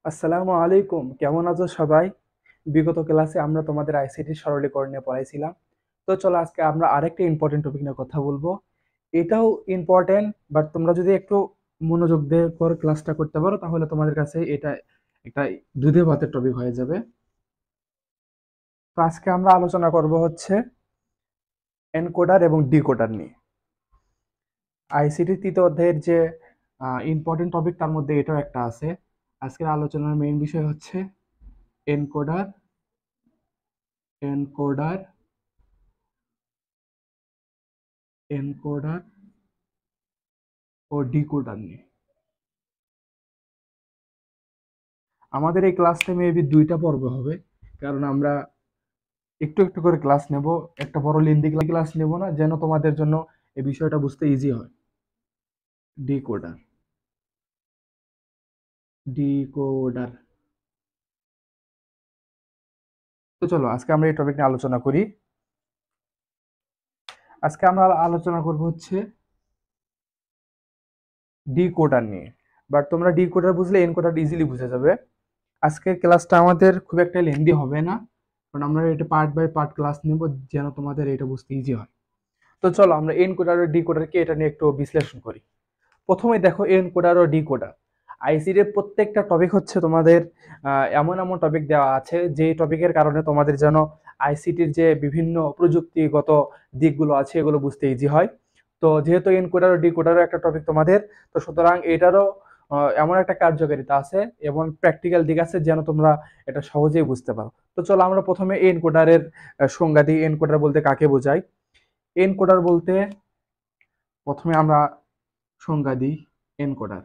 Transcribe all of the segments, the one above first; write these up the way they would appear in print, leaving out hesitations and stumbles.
আসসালামু আলাইকুম, কেমন আছো সবাই? বিগত ক্লাসে আমরা তোমাদের আইসিটি সরলীকরণ নিয়ে পড়াইছিলাম। তো চলো আজকে আমরা আরেকটা ইম্পর্টেন্ট টপিক নিয়ে কথা বলবো। এটাও ইম্পর্টেন্ট, বাট তোমরা যদি একটু মনোযোগ দিয়ে করে ক্লাসটা করতে পারো তাহলে তোমাদের কাছে এটা একটা দুধে ভাতের টপিক হয়ে যাবে। তো আজকে আমরা আলোচনা করব হচ্ছে এনকোডার এবং ডিকোডার নিয়ে। আইসিটি তৃতীয় অধ্যায়ের যে ইম্পর্টেন্ট টপিক তার মধ্যে এটাও একটা আছে। আজকের আলোচনার মেইন বিষয় হচ্ছে এনকোডার এনকোডার এনকোডার ও ডিকোডার নিয়ে। আমাদের এই ক্লাসটা মেবি দুইটা পর্ব হবে, কারণ আমরা একটু একটু করে ক্লাস নেব। একটা বড় লেন্দি ক্লাস নেব না, যেন তোমাদের জন্য এই বিষয়টা বুঝতে ইজি হয়। ডিকোডার ডিকোডার তো চলো আজকে আমরা এই টপিক নিয়ে আলোচনা করি। আজকে আমরা আলোচনা করব হচ্ছে ডিকোডার নিয়ে। বাট তোমরা ডিকোডার বুঝলে এনকোডার ইজিলি বুঝে যাবে। আজকের ক্লাসটা আমাদের খুব একটা লেন্দি হবে না, কারণ আমরা এটা পার্ট বাই পার্ট ক্লাস নেব, যেন তোমাদের এটা বুঝতে ইজি হয়। তো চলো আমরা এনকোডার ও ডিকোডার কি এটা নিয়ে একটু বিশ্লেষণ করি। প্রথমে দেখো এনকোডার ও ডিকোডার। আইসিডি এর প্রত্যেকটা টপিক হচ্ছে তোমাদের এমন এমন টপিক দেওয়া আছে যে টপিকের কারণে তোমাদের যেন আইসিটির যে বিভিন্ন প্রযুক্তিগত দিকগুলো আছে এগুলো বুঝতে ইজি হয়। তো যেহেতু এনকোডার ও ডিকোডারও একটা টপিক তোমাদের, তো সুতরাং এটারও এমন একটা কার্যকারিতা আছে এবং প্র্যাকটিক্যাল দিক আছে যেন তোমরা এটা সহজেই বুঝতে পারো। তো চলো আমরা প্রথমে এনকোডারের সংজ্ঞা দিই। এনকোডার বলতে কাকে বোঝায়? এনকোডার বলতে প্রথমে আমরা সংজ্ঞা দিই। এনকোডার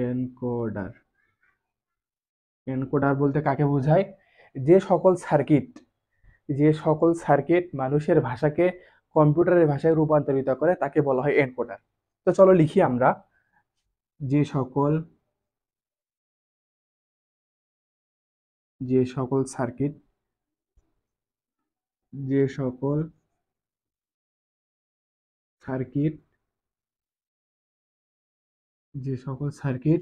এনকোডার এনকোডার বলতে কাকে বোঝায়? যে সকল সার্কিট যে সকল সার্কিট মানুষের ভাষাকে কম্পিউটারের ভাষায় রূপান্তরিত করে তাকে বলা হয় এনকোডার। তো চলো লিখি আমরা। যে সকল যে সকল সার্কিট যে সকল সার্কিট যে সকল সার্কিট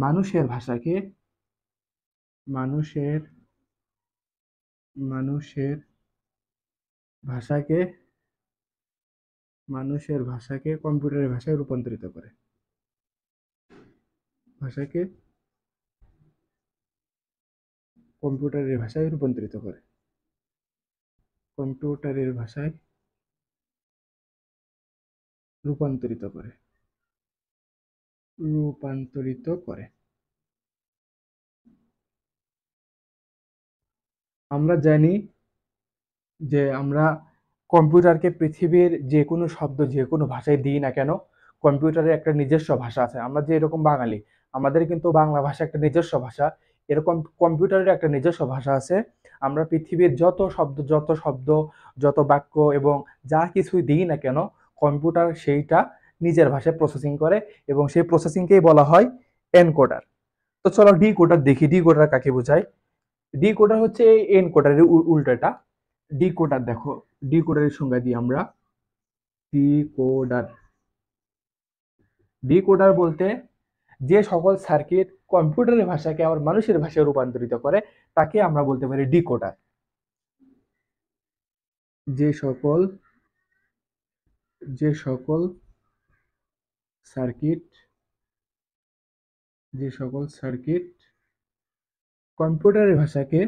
মানুষের ভাষাকে মানুষের মানুষের ভাষাকে মানুষের ভাষাকে কম্পিউটারের ভাষায় রূপান্তরিত করে ভাষাকে কম্পিউটারের ভাষায় রূপান্তরিত করে কম্পিউটারের ভাষায় রূপান্তরিত করে রূপান্তরিত করে আমরা জানি যে আমরা কম্পিউটারকে পৃথিবীর যে কোনো শব্দ যে কোনো ভাষায় দিই না কেন, কম্পিউটারের একটা নিজস্ব ভাষা আছে। আমরা যে এরকম বাঙালি, আমাদের কিন্তু বাংলা ভাষা একটা নিজস্ব ভাষা, এরকম কম্পিউটারের একটা নিজস্ব ভাষা আছে। আমরা পৃথিবীর যত শব্দ যত বাক্য এবং যা কিছুই দিই না কেন, কম্পিউটার সেইটা নিজের ভাষায় প্রসেসিং করে এবং সেই প্রসেসিংকেই বলা হয় এনকোডার। তো চলো ডিকোডার দেখি। ডিকোডার কাকে বোঝায়? ডিকোডার হচ্ছে এই এনকোডারের উল্টাটা। ডিকোডার দেখো, ডিকোডারের সংজ্ঞা দিই আমরা। ডিকোডার ডিকোডার বলতে যে সকল সার্কিট কম্পিউটারের ভাষাকে আবার মানুষের ভাষায় রূপান্তরিত করে তাকে আমরা বলতে পারি ডিকোডার। যে সকল যে সকল সার্কিট যে সকল সার্কিট কম্পিউটারের ভাষাকে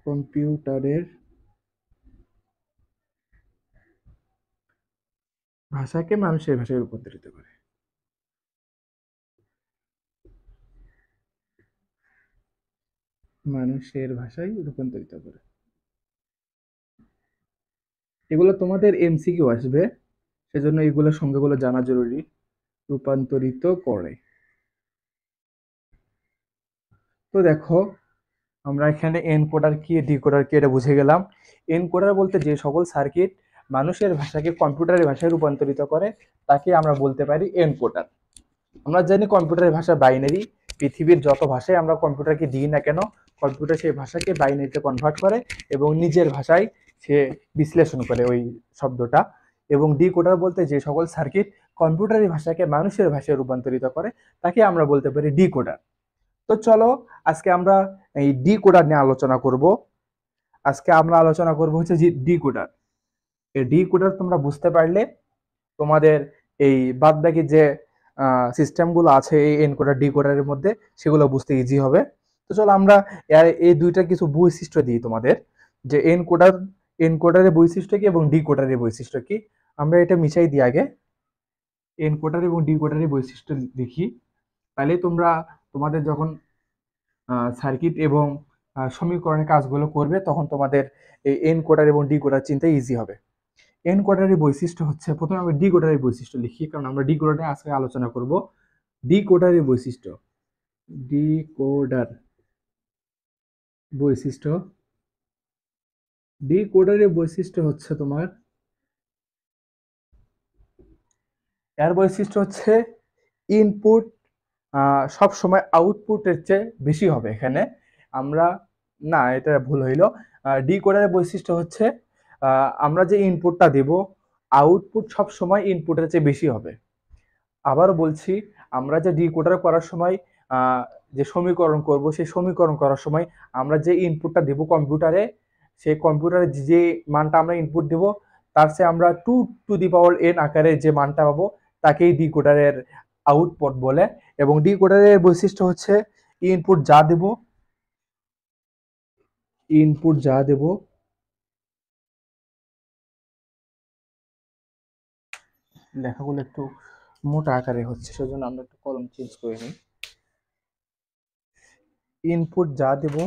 কম্পিউটারের ভাষাকে মানুষের ভাষায় রূপান্তরিত করে মানুষের ভাষায় রূপান্তরিত করে এগুলো তোমাদের এমসিকিউ আসবে, সেজন্য এগুলো সংজ্ঞাগুলো জানা জরুরি। রূপান্তরিত করে। তো দেখো, আমরা এখানে এনকোডার কি ডিকোডার কি এটা বুঝে গেলাম। এনকোডার বলতে যে সকল সার্কিট মানুষের ভাষাকে কম্পিউটারের ভাষায় রূপান্তরিত করে তাকে আমরা বলতে পারি এনকোডার। আমরা জানি কম্পিউটারের ভাষা বাইনারি। পৃথিবীর যত ভাষায় আমরা কম্পিউটারকে দিই না কেন, কম্পিউটার সেই ভাষাকে বাইনারিতে কনভার্ট করে এবং নিজের ভাষায় সে বিশ্লেষণ করে ওই শব্দটা। এবং ডিকোডার বলতে যে সকল সার্কিট কম্পিউটারি ভাষাকে মানুষের ভাষায় রূপান্তরিত করে তাকে আমরা বলতে পারি ডিকোডার। তো চলো আজকে আমরা এই ডিকোডার নিয়ে আলোচনা করব। আজকে আমরা আলোচনা করব হচ্ছে যে ডিকোডার। এই ডিকোডার তোমরা বুঝতে পারলে তোমাদের এই বাদবাকি যে সিস্টেমগুলো আছে এই এনকোডার ডিকোডারের মধ্যে সেগুলো বুঝতে ইজি হবে। তো চলো আমরা এই দুইটা কিছু বৈশিষ্ট্য দিই তোমাদের, যে এনকোডারের বৈশিষ্ট্য কি এবং ডিকোডারের বৈশিষ্ট্য কি। আমরা এটা মিশাই দিই আগে, এনকোডার এবং ডিকোডারের বৈশিষ্ট্য দেখি। তাহলে তোমাদের যখন সার্কিট এবং সমীকরণের কাজগুলো করবে তখন তোমাদের এই এনকোডার এবং ডিকোডার চিন্তা ইজি হবে। এনকোডারের বৈশিষ্ট্য হচ্ছে, প্রথমে আমরা ডিকোডারের বৈশিষ্ট্য লিখি কারণ আমরা ডিকোডারে আজকে আলোচনা করব। ডিকোডারের বৈশিষ্ট্য, ডিকোডার বৈশিষ্ট্য, ডিকোডারের বৈশিষ্ট্য হচ্ছে তোমার, এর বৈশিষ্ট্য হচ্ছে ইনপুট সব সময় আউটপুটের চেয়ে বেশি হবে। এখানে আমরা না, এটা ভুল হইল। ডিকোডারের বৈশিষ্ট্য হচ্ছে আমরা যে ইনপুটটা দেব আউটপুট সব সময় ইনপুটের চেয়ে বেশি হবে। আবারও বলছি, আমরা যে ডিকোডার করার সময় যে সমীকরণ করব সেই সমীকরণ করার সময় আমরা যে ইনপুটটা দেব কম্পিউটারে, সেই কম্পিউটারে যে মানটা আমরা ইনপুট দেব তার চেয়ে আমরা 2n আকারে যে মানটা পাবো তাকেই ডিকোডারের আউটপুট বলে। এবং ডিকোডারের বৈশিষ্ট্য হচ্ছে ইনপুট যা দেব লেখাগুলো একটু মোটা আকারে হচ্ছে সেজন্য আমরা একটু কলম চেঞ্জ করে নিই। ইনপুট যা দেব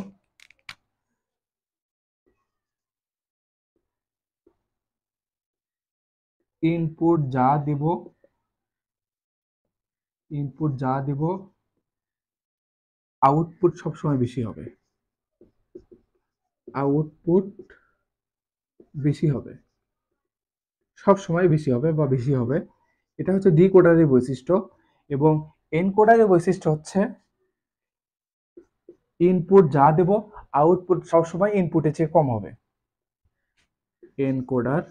আউটপুট সবসময় বেশি হবে, আউটপুট বেশি হবে, সব সময় বেশি হবে বা বেশি হবে। এটা হচ্ছে ডিকোডারের বৈশিষ্ট্য। এবং এনকোডারের বৈশিষ্ট্য হচ্ছে ইনপুট যা দেব আউটপুট সবসময় ইনপুটের চেয়ে কম হবে। এনকোডার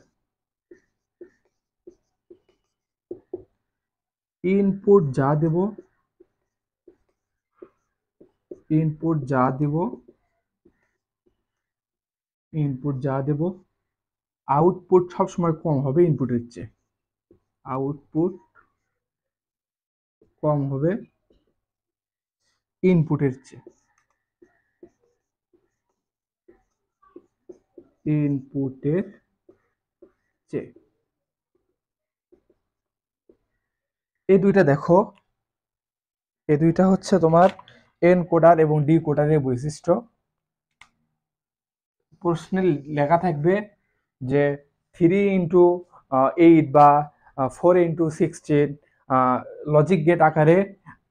ইনপুট যা দেব আউটপুট সবসময় কম হবে ইনপুটের চেয়ে, আউটপুট কম হবে ইনপুটের চেয়ে, এই দুইটা দেখো, এই দুইটা হচ্ছে তোমার এনকোডার এবং ডিকোডারের বৈশিষ্ট্য। প্রশ্নে লেখা থাকবে যে 3x8 বা 4x16 লজিক গেট আকারে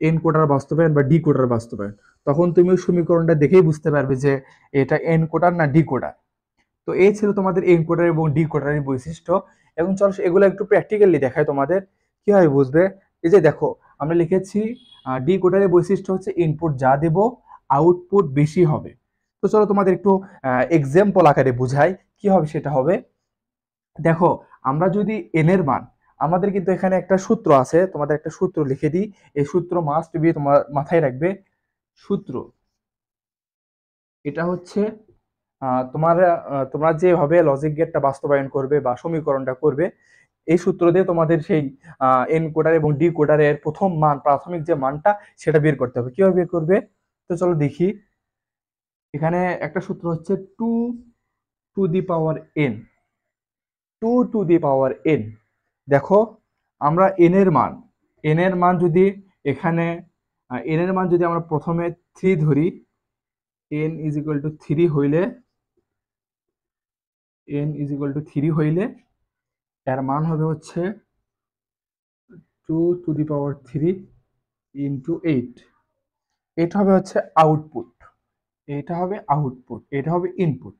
এনকোডার বাস্তবায়ন বা ডিকোডার বাস্তবায়ন, তখন তুমি সমীকরণটা দেখেই বুঝতে পারবে যে এটা এনকোডার না ডিকোডার। তো এই ছিল তোমাদের এনকোডার এবং ডিকোডারের বৈশিষ্ট্য। এবং চলো এগুলো একটু প্র্যাকটিক্যালি দেখায় তোমাদের কিভাবে বুঝবে। এই যে দেখো আমরা লিখেছি ডিকোডারের বৈশিষ্ট্য হচ্ছে ইনপুট যা দেব আউটপুট বেশি হবে। তো চলো তোমাদের একটু এক্সাম্পল আকারে বুঝাই কি হবে। সেটা হবে, দেখো আমরা যদি এন এর মান, আমাদের কিন্তু এখানে একটা সূত্র আছে, তোমাদের একটা সূত্র লিখে দিই, এই সূত্র মাস্ট বি তোমার মাথায় রাখবে। সূত্র এটা হচ্ছে তোমরা যেভাবে লজিক গেটটা বাস্তবায়ন করবে বা সমীকরণটা করবে এই সূত্র দিয়ে তোমাদের সেই এনকোডার এবং ডিকোডারের প্রথম মান, প্রাথমিক যে মানটা সেটা বের করতে হবে। কিভাবে বের করবে? তো চলো দেখি। এখানে একটা সূত্র হচ্ছে 2 two the power n, 2 two the power n। দেখো আমরা n এর মান যদি এখানে n এর মান যদি আমরা প্রথমে 3 ধরি, n ইজ ইকুয়াল টু 3 হইলে এর মান হবে হচ্ছে 2 টু দি পাওয়ার 3 ইন্টু 8। এটা হবে হচ্ছে আউটপুট, এটা হবে ইনপুট।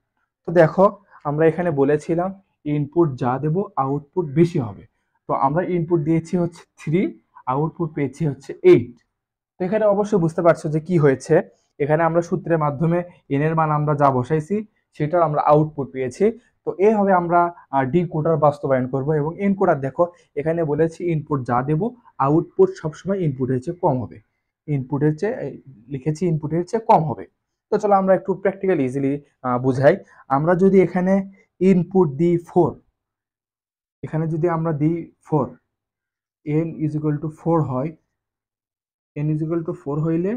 তো দেখো আমরা এখানে বলেছিলাম ইনপুট যা দেব আউটপুট বেশি হবে। তো আমরা ইনপুট দিয়েছি হচ্ছে 3, আউটপুট পেয়েছি হচ্ছে 8। তো এখানে অবশ্যই বুঝতে পারছো যে কি হয়েছে। এখানে আমরা সূত্রের মাধ্যমে এন এর মান আমরা যা বসাইছি সেটার আমরা আউটপুট পেয়েছি। তো তো এইভাবে আমরা ডিকোডার বাস্তবায়ন করব। এবং এনকোডার দেখো এখানে বলেছি ইনপুট যা দেব আউটপুট সবসময় ইনপুটের চেয়ে কম হবে, ইনপুটের চেয়ে লিখেছি ইনপুটের চেয়ে কম হবে। তো চলো আমরা একটু প্র্যাকটিক্যাল ইজিলি বুঝাই। আমরা যদি এখানে ইনপুট দিই 4, এখানে যদি আমরা দিই 4, n ইজ ইকুয়াল টু 4 হয়, n ইজ ইকুয়াল টু 4 হইলে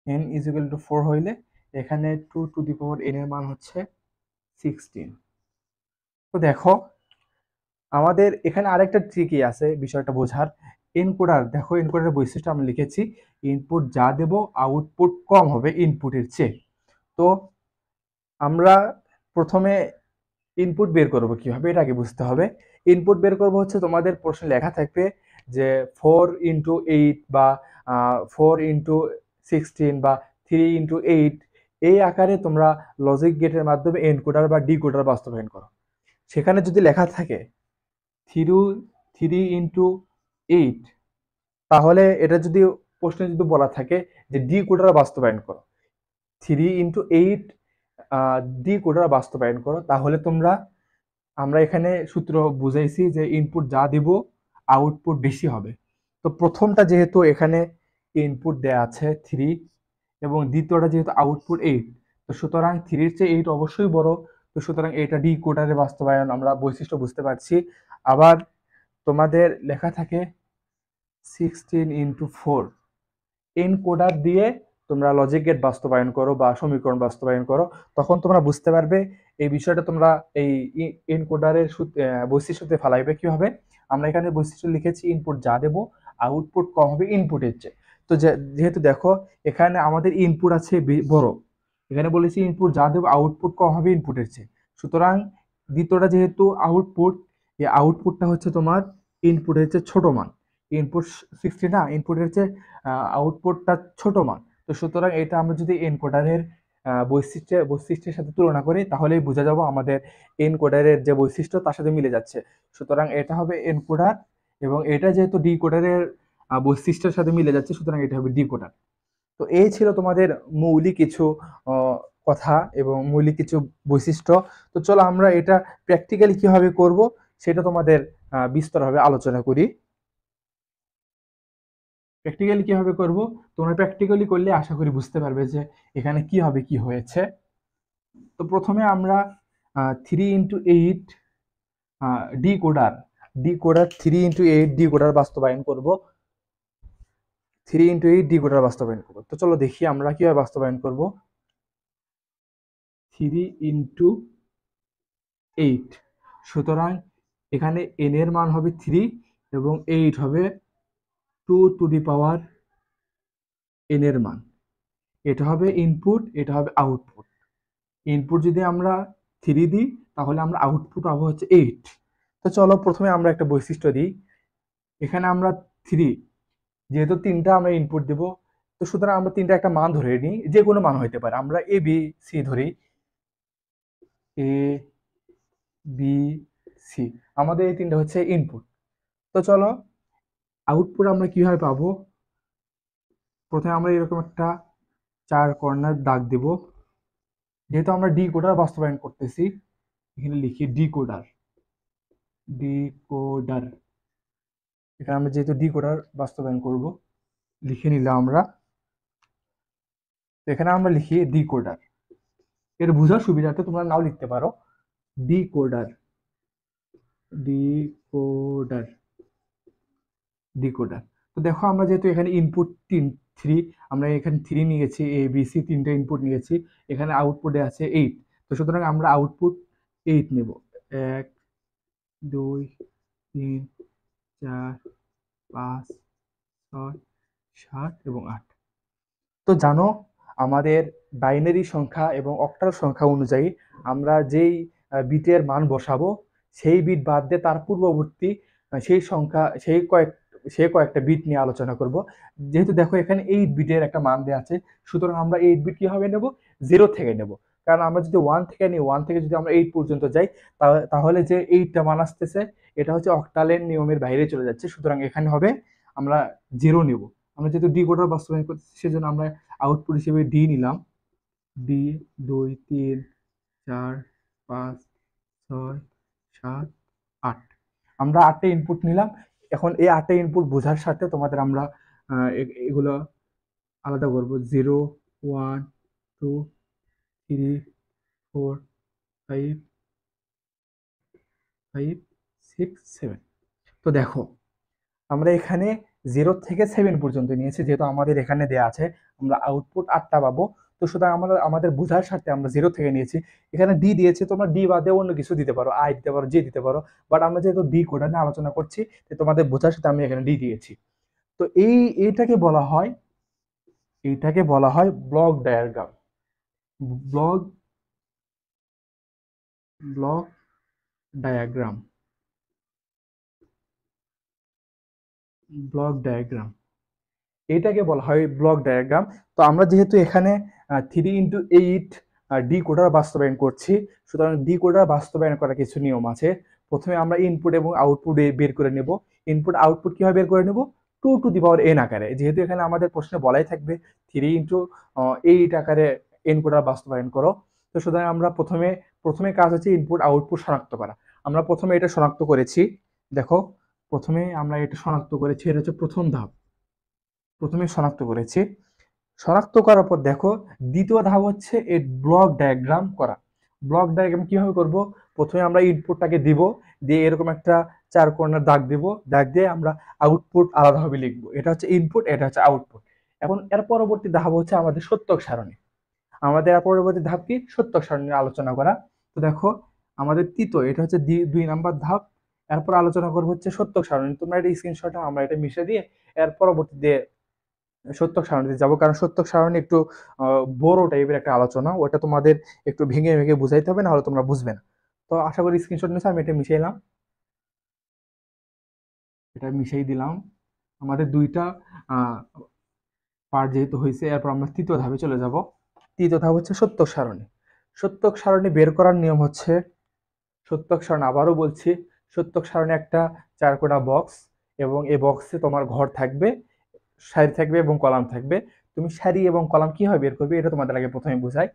n ইজ ইকুয়াল টু 4 হইলে এখানে 2 টু দি পাওয়ার n এর মান হচ্ছে 16। তো দেখো আমাদের এখানে আরেকটা ট্রিকই আছে বিষয়টা বোঝার। এনকোডার দেখো, এনকোডারের বৈশিষ্ট্য আমরা লিখেছি ইনপুট যা দেব আউটপুট কম হবে ইনপুটের চেয়ে। তো আমরা প্রথমে ইনপুট বের করব কিভাবে এটা আগে বুঝতে হবে। ইনপুট বের করব হচ্ছে তোমাদের প্রশ্নে লেখা থাকবে যে 4x8 বা 4x16 বা 3x8 এই আকারে তোমরা লজিক গেটের মাধ্যমে এনকোডার বা ডিকোডার বাস্তবায়ন করো। সেখানে যদি লেখা থাকে 3x8, তাহলে এটা যদি প্রশ্নে যদি বলা থাকে যে ডিকোডার বাস্তবায়ন করো, 3x8 ডিকোডার বাস্তবায়ন করো, তাহলে আমরা এখানে সূত্র বুঝাইছি যে ইনপুট যা দিব আউটপুট বেশি হবে। তো প্রথমটা যেহেতু এখানে ইনপুট দেয়া আছে 3 এবং দ্বিতীয়টা যেহেতু আউটপুট 8, তো সুতরাং 3-এর চেয়ে 8 অবশ্যই বড়। তো সুতরাং এটা ডিকোডারের বাস্তবায়ন আমরা বৈশিষ্ট্য বুঝতে পারছি। আবার তোমাদের লেখা থাকে 16x4, এনকোডার দিয়ে তোমরা লজিক গেট বাস্তবায়ন করো বা সমীকরণ বাস্তবায়ন করো, তখন তোমরা বুঝতে পারবে এই বিষয়টা। তোমরা এই এনকোডারের বৈশিষ্ট্যতে ফেলাইবে কিভাবে। আমরা এখানে বৈশিষ্ট্য লিখেছি ইনপুট যা দেব আউটপুট কম হবে ইনপুটের চেয়ে। তো যেহেতু দেখো এখানে আমাদের ইনপুট আছে বড়, এখানে বলেছি ইনপুট যা দেব আউটপুট কম হবে ইনপুটের চেয়ে। সুতরাং দ্বিতীয়টা যেহেতু আউটপুট, এই আউটপুটটা হচ্ছে তোমার ইনপুটের চেয়ে ছোট মান। ইনপুট 60 না, ইনপুটের চেয়ে আউটপুটটা ছোট মান। তো সুতরাং এটা আমরা যদি এনকোডারের বৈশিষ্ট্যের সাথে তুলনা করি তাহলেই বোঝা যাবো আমাদের এনকোডারের যে বৈশিষ্ট্য তার সাথে মিলে যাচ্ছে। সুতরাং এটা হবে এনকোডার, এবং এটা যেহেতু ডিকোডারের বৈশিষ্ট্যের সাথে মিলে যাচ্ছে সুতরাং এটা হবে ডিকোডার। তো এই ছিল তোমাদের মৌলিক কিছু কথা এবং মৌলিক কিছু বৈশিষ্ট্য। তো চলো আমরা এটা প্র্যাকটিক্যালি কিভাবে করব সেটা তোমাদের বিস্তরভাবে আলোচনা করি। প্র্যাকটিক্যালি কিভাবে করব, তোমরা প্র্যাকটিক্যালি করলে আশা করি বুঝতে পারবে যে এখানে কি হবে কি হয়েছে। তো প্রথমে আমরা 3x8 decoder decoder 3x8 decoder বাস্তবায়ন করব। 3x8 ডিকোডার বাস্তবায়ন করব। তো চলো দেখি আমরা কিভাবে বাস্তবায়ন করব। 3x8, সুতরাং এখানে n এর মান হবে 3 এবং 8 হবে 2 টু দি পাওয়ার n এর মান। এটা হবে ইনপুট, এটা হবে আউটপুট। ইনপুট যদি আমরা 3 দিই তাহলে আমরা আউটপুট পাবো হচ্ছে 8। তো চলো প্রথমে আমরা একটা বৈশিষ্ট্য দিই। এখানে আমরা 3 যেহেতু 3টা আমরা ইনপুট দেব, তো সুতরাং আমরা 3টা একটা মান ধরে নিই, যে কোনো মান হইতে পারে। আমরা এ বি সি ধরি, এ বি সি আমাদের এই 3টা হচ্ছে ইনপুট। তো চলো আউটপুট আমরা কিভাবে পাবো। প্রথমে আমরা এরকম একটা 4 কর্নার দাগ দেব। যেহেতু আমরা ডিকোডার বাস্তবায়ন করতেছি, এখানে লিখি ডিকোডার ডিকোডার এখানে আমরা যেহেতু ডিকোডার বাস্তবায়ন করব লিখে নিলাম আমরা। এখানে আমরা লিখি ডিকোডার, এর বোঝার সুবিধার্থে তোমরা নাও লিখতে পারো ডিকোডার ডিকোডার ডিকোডার। তো দেখো আমরা যেহেতু এখানে ইনপুট 3, আমরা এখানে 3 নিয়ে গেছি, এ বি সি 3টা ইনপুট নিয়েছি, এখানে আউটপুটে আছে 8। তো সুতরাং আমরা আউটপুট 8 নেব। 1 2 3 4 5 6 7 এবং 8। তো জানো আমাদের বাইনারি সংখ্যা এবং অক্টাল সংখ্যা অনুযায়ী আমরা যেই বিটের মান বসাবো সেই বিট বাদ দিয়ে তার পূর্ববর্তী সেই সংখ্যা সেই কয়েকটা বিট নিয়ে আলোচনা করব। যেহেতু দেখো এখানে 8 বিটের একটা মান দেওয়া আছে, সুতরাং আমরা 8 বিট কিভাবে নেব, 0 থেকে নেব। কারণ আমরা যদি 1 থেকে নিই, 1 থেকে যদি আমরা 8 পর্যন্ত যাই তাহলে যে 8টা মান আসতেছে এটা হচ্ছে অক্টালের নিয়মের বাইরে চলে যাচ্ছে। সুতরাং এখানে হবে আমরা 0 নেব। আমরা যেহেতু ডিকোডার বাস্তবায়ন করতেছি সেজন্য আমরা আউটপুট হিসেবে ডি নিলাম, ডি 2 3 4 5 6 7 8। আমরা 8টা ইনপুট নিলাম। এখন এই 8টা ইনপুট বোঝার সাথে তোমাদের আমরা এগুলো আলাদা করব। 0 1 2 3 4 5 5 6 7। তো দেখো আমরা এখানে 0 থেকে 7 পর্যন্ত নিয়েছি, যেহেতু আমাদের এখানে দেয়া আছে আমরা আউটপুট 8টা পাবো। তো সুতরাং আমরা আমাদের বোঝার স্বার্থে আমরা 0 থেকে নিয়েছি। এখানে ডি দিয়েছে, তোমরা ডি বাদে অন্য কিছু দিতে পারো, আই দিতে পারো, জে দিতে পারো, বাট আমরা যেহেতু ডি কোডা নিয়ে আলোচনা করছি, তো তোমাদের বোঝার সাথে আমি এখানে ডি দিয়েছি। তো এইটাকে বলা হয়, block diagram. Block block diagram block diagram এটাকে বলা হয় ব্লক ডায়াগ্রাম। তো আমরা যেহেতু এখানে 3x8 ডি কোডার বাস্তবায়ন করছি, সুতরাং ডি কোডার বাস্তবায়ন করার কিছু নিয়ম আছে। প্রথমে আমরা ইনপুট এবং আউটপুট বের করে নেব। ইনপুট আউটপুট কিভাবে বের করে নেব? 2n আকারে, যেহেতু এখানে আমাদের প্রশ্নে বলাই থাকবে 3x8 আকারে এন কোডার বাস্তবায়ন করো। তো সুতরাং আমরা প্রথমে কাজ হচ্ছে ইনপুট আউটপুট শনাক্ত করা। আমরা প্রথমে এটা শনাক্ত করেছি। দেখো, প্রথমে আমরা এটা শনাক্ত করেছি, এটা হচ্ছে প্রথম ধাপ। প্রথমে শনাক্ত করেছি। শনাক্ত করার পর দেখো দ্বিতীয় ধাপ হচ্ছে এই ব্লক ডায়াগ্রাম করা। ব্লক ডায়াগ্রাম কিভাবে করব? প্রথমে আমরা ইনপুটটাকে দিব, দিয়ে এরকম একটা 4 কর্নার দাগ দিব, দাগ দিয়ে আমরা আউটপুট আলাদাভাবে লিখবো। এটা হচ্ছে ইনপুট, এটা হচ্ছে আউটপুট। এখন এর পরবর্তী ধাপ হচ্ছে আমাদের সত্যক সারণী। আমাদের এর পরবর্তী ধাপ কি? সত্যক সারণী আলোচনা করা। তো দেখো আমাদের তৃতীয়, এটা হচ্ছে 2 নাম্বার ধাপ। এরপর আলোচনা করবো হচ্ছে সত্যক সারণী। তোমরা এটা স্ক্রিনশট, আমরা এটা মিশে দিয়ে এর পরবর্তীতে সত্যক সারণীতে যাবো, কারণ সত্যক সারণী একটু বড় টাইপের একটা আলোচনা, ওটা তোমাদের একটু ভেঙে ভেঙে বুঝাইতে হবে, নাহলে তোমরা বুঝবে না। তো আশা করি স্ক্রিনশট নিয়েছো, আমি এটা মিশাইলাম, এটা মিশাই দিলাম। আমাদের 2টা পার্ট যেহেতু হয়েছে, এরপর আমরা তৃতীয় ধাপে চলে যাব। তৃতীয় ধাপ হচ্ছে সত্যক সারণী। সত্যক সারণী বের করার নিয়ম হচ্ছে, সত্যক সারণী আবারও বলছি, সত্যক সারণী একটা 4 কোণা বক্স, এবং এই বক্সে তোমার ঘর থাকবে, সারি থাকবে এবং কলাম থাকবে। তুমি সারি এবং কলাম কিভাবে বের করবে এটা তোমাদের আগে প্রথমে বোঝাই।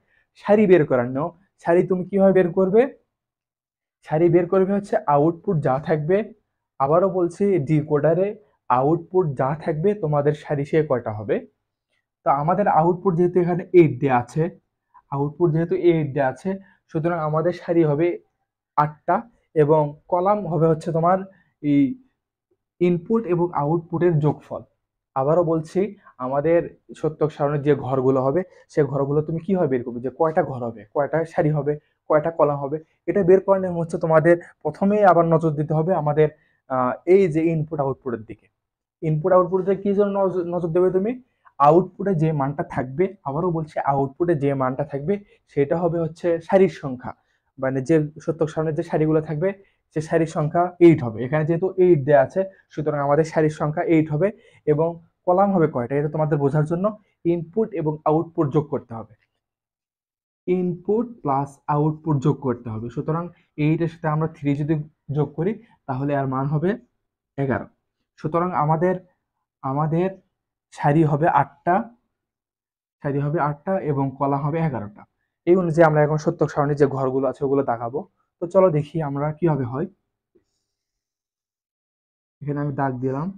সারি বের করার নিয়ম, সারি তুমি কিভাবে বের করবে? সারি বের করবে হচ্ছে আউটপুট যা থাকবে, আবারও বলছি ডিকোডারে আউটপুট যা থাকবে তোমাদের সারি সে কয়টা হবে। তো আমাদের আউটপুট যেহেতু এখানে 8 দেওয়া আছে, সুতরাং আমাদের সারি হবে 8টা, এবং কলাম হবে হচ্ছে তোমার এই ইনপুট এবং আউটপুটের যোগফল। আবারও বলছি, আমাদের সত্যক সারণীর যে ঘরগুলো হবে, সে ঘরগুলো তুমি কিভাবে বের করবে, যে কয়টা ঘর হবে, কয়টা সারি হবে, কয়টা কলাম হবে। এটা বের করার নিয়ম হচ্ছে তোমাদের প্রথমেই আবার নজর দিতে হবে আমাদের এই যে ইনপুট আউটপুটের দিকে। ইনপুট আউটপুটে কি জন্য নজর দেবে তুমি? আউটপুটে যে মানটা থাকবে, আবারও বলছি আউটপুটে যে মানটা থাকবে সেটা হবে হচ্ছে সারির সংখ্যা, মানে যে সত্যক সারণীর যে সারিগুলো থাকবে সে সারির সংখ্যা 8 হবে। এখানে যেহেতু 8 দেওয়া আছে, সুতরাং আমাদের সারির সংখ্যা 8 হবে। এবং কলাম হবে কয়টা এটা তোমাদের বোঝার জন্য ইনপুট এবং আউটপুট যোগ করতে হবে। ইনপুট প্লাস আউটপুট যোগ করতে হবে। সুতরাং 8 এর সাথে আমরা 3 যদি যোগ করি, তাহলে আর মান হবে 11। সুতরাং আমাদের আমাদের সারি হবে 8টা, এবং কলাম হবে 11টা। এই অনুযায়ী আমরা এখন সত্যক সারণীর যে ঘরগুলো আছে ওগুলো দেখাবো। তো চলো দেখি আমরা কিভাবে হয়। এখানে আমি দাগ দিলাম,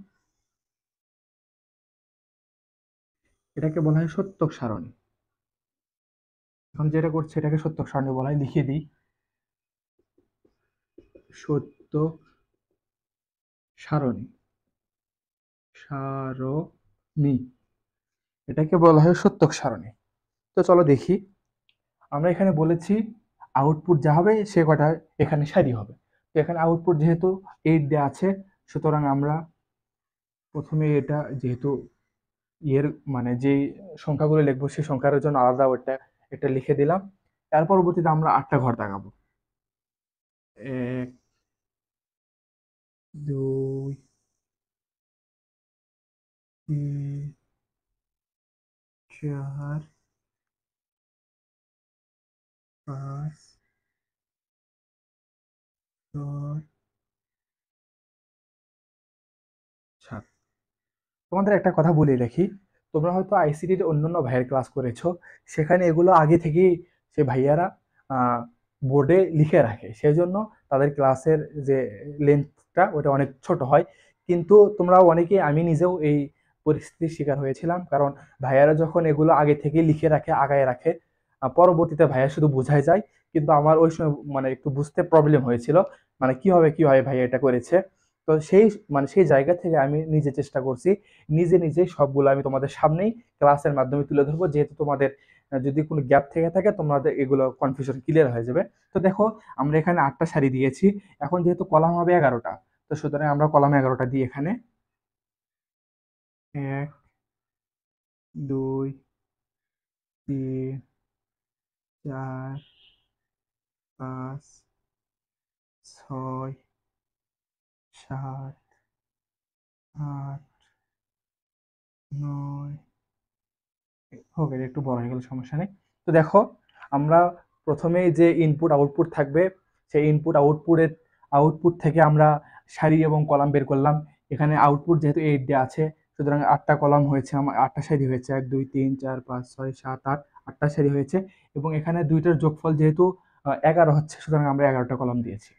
এটাকে বলা হয় সত্যক সারণী। এখন যেটা করছে এটাকে সত্যক সারণী বলা হয়, লিখে দিই সত্যক সারণী। সারণী এটাকে বলা হয় সত্যক সারণী। তো চলো দেখি, আমরা এখানে বলেছি আউটপুট যা হবে সে কটা এখানে সারি হবে। তো এখানে আউটপুট যেহেতু 8 দেওয়া আছে, সুতরাং আমরা প্রথমে এটা যেহেতু এর মানে যেই সংখ্যাগুলো লিখবো সেই সংখ্যার জন্য আলাদা ওটা এটা লিখে দিলাম। তার পরবর্তীতে আমরা 8টা ঘর দেখাবো। 1 2 3 4 5 6 7। তোমাদের একটা কথা বলে রাখি, তোমরা হয়তো আইসিটির অন্যান্য ভাইয়ের ক্লাস করেছো, সেখানে এগুলো আগে থেকেই সে ভাইয়ারা বোর্ডে লিখে রাখে, সেই জন্য তাদের ক্লাসের যে লেন্থটা ওটা অনেক ছোট হয়। কিন্তু তোমরা অনেকেই, আমি নিজেও এই পরিস্থিতির শিকার হয়েছিলাম, কারণ ভাইয়ারা যখন এগুলো আগে থেকে লিখে রাখে, আগায় রাখে, পরবর্তীতে ভাইয়া শুধু বোঝাই যায়। কিন্তু আমার ওই সময় মানে একটু বুঝতে প্রবলেম হয়েছিল, মানে কিভাবে ভাইয়া এটা করেছে। তো সেই মানে সেই জায়গা থেকে আমি নিজে চেষ্টা করছি, নিজে সবগুলো আমি তোমাদের সামনেই ক্লাসের মাধ্যমে তুলে ধরবো, যেহেতু তোমাদের যদি কোনো গ্যাপ থেকে থাকে তোমাদের এগুলো কনফিউশন ক্লিয়ার হয়ে যাবে। তো দেখো, আমরা এখানে 8টা সারি দিয়েছি, এখন যেহেতু কলাম হবে 11টা, তো সুতরাং আমরা কলাম 11টা দিই এখানে। 1, 2, 3, 4, 5, 6, 7, 8, 9। ওকে, একটু বড় হয়ে গেল, সমস্যা নেই। তো দেখো, আমরা প্রথমেই যে ইনপুট আউটপুট থাকবে, সেই ইনপুট আউটপুট থেকে আমরা সারি এবং কলাম বের করলাম। এখানে আউটপুট যেহেতু 8 দেওয়া আছে, সুতরাং 8টা কলাম হয়েছে, আমার 8টা সারি হয়েছে, 1, 2, 3, 4, 5, 6, 7, 8, 8টা সারি হয়েছে। এবং এখানে দুইটার যোগফল যেহেতু 11 হচ্ছে, সুতরাং আমরা 11টা কলাম দিয়েছি।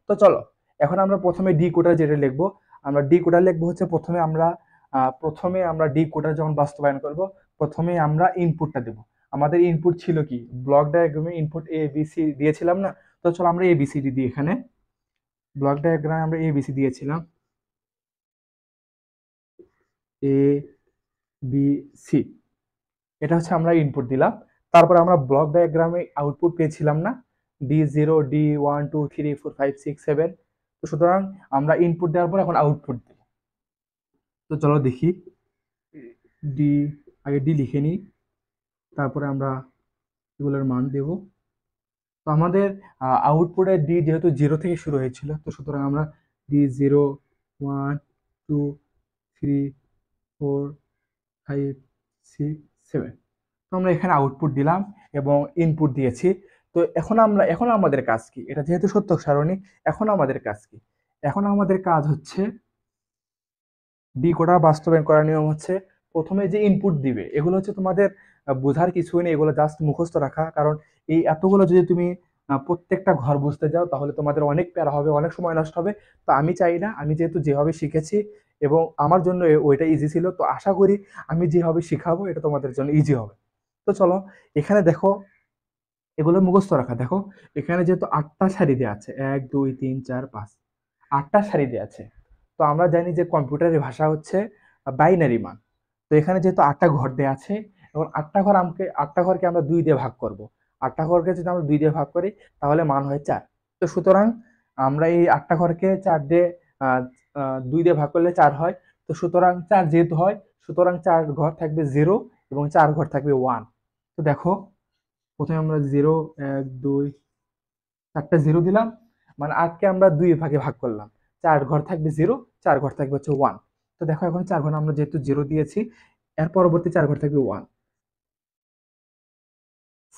তো চলো, এখন আমরা প্রথমে ডি কোডার যেটা লিখবো, আমরা ডি কোডার লিখবো হচ্ছে প্রথমে আমরা ডি কোডার যখন বাস্তবায়ন করব, প্রথমে আমরা ইনপুটটা দেব। আমাদের ইনপুট ছিল কি, ব্লক ডায়াগ্রামে ইনপুট এ বি সি দিয়েছিলাম না? তো চলো আমরা এ বি সি ডি দিই। এখানে ব্লক ডায়াগ্রামে আমরা এ বি সি দিয়েছিলাম, এ বি সি, এটা হচ্ছে আমরা ইনপুট দিলাম। তারপর আমরা ব্লক ডায়াগ্রামে আউটপুট পেয়েছিলাম না, D0, D1, 2, 3, 4, 5, 6, 7। তো সুতরাং আমরা ইনপুট দেওয়ার পর এখন আউটপুট দেব। তো চলো দেখি, ডি, আগে ডি লিখে নিই, তারপরে আমরা এগুলোর মান দেব। তো আমাদের আউটপুটের ডি যেহেতু 0 থেকে শুরু হয়েছিল, তো সুতরাং আমরা D0, 1, 2, 3, 4, 5, 6, 7। তো আমরা এখানে আউটপুট দিলাম এবং ইনপুট দিয়েছি। তো এখন আমাদের কাজ কি, এটা যেহেতু সত্য সারণী, এখন আমাদের কাজ কি? এখন আমাদের কাজ হচ্ছে ডিকোডার বাস্তবায়ন করার নিয়ম হচ্ছে, প্রথমে যে ইনপুট দিবে এগুলো হচ্ছে তোমাদের বোঝার কিছুই নেই, এগুলো জাস্ট মুখস্থ রাখা। কারণ এই এতগুলো যদি তুমি প্রত্যেকটা ঘর বুঝতে যাও, তাহলে তোমাদের অনেক প্যারা হবে, অনেক সময় নষ্ট হবে। তো আমি চাই না, আমি যেহেতু যেভাবে শিখেছি এবং আমার জন্য ওইটা ইজি ছিল, তো আশা করি আমি যেভাবে শিখাবো এটা তোমাদের জন্য ইজি হবে। তো চলো, এখানে দেখো, এগুলো মুখস্থ রাখা। দেখো, এখানে যেহেতু 8টা সারি দেওয়া আছে, 1, 2, 3, 4, 5, 8টা সারি দেওয়া আছে। তো আমরা জানি যে কম্পিউটারের ভাষা হচ্ছে বাইনারি মান। তো এখানে যেহেতু 8টা ঘর দেওয়া আছে, এবং 8টা ঘরকে আমরা 2 দিয়ে ভাগ করব। 8টা ঘরকে যদি আমরা 2 দিয়ে ভাগ করি, তাহলে মান হয় 4। তো সুতরাং আমরা এই 8টা ঘরকে 4 দিয়ে 2 দিয়ে ভাগ করলে 4 হয়। তো সুতরাং 4 যেহেতু হয়, সুতরাং 4 ঘর থাকবে 0 এবং 4 ঘর থাকবে 1। তো দেখো, প্রথমে আমরা 0, 1, 2, 4টা 0 দিলাম, মানে 8কে আমরা 2 ভাগে ভাগ করলাম। 4 ঘর থাকবে 0, 4 ঘর থাকবে হচ্ছে 1। তো দেখো, এখন 4 ঘর আমরা যেহেতু 0 দিয়েছি, এর পরবর্তী 4 ঘর থাকবে 1।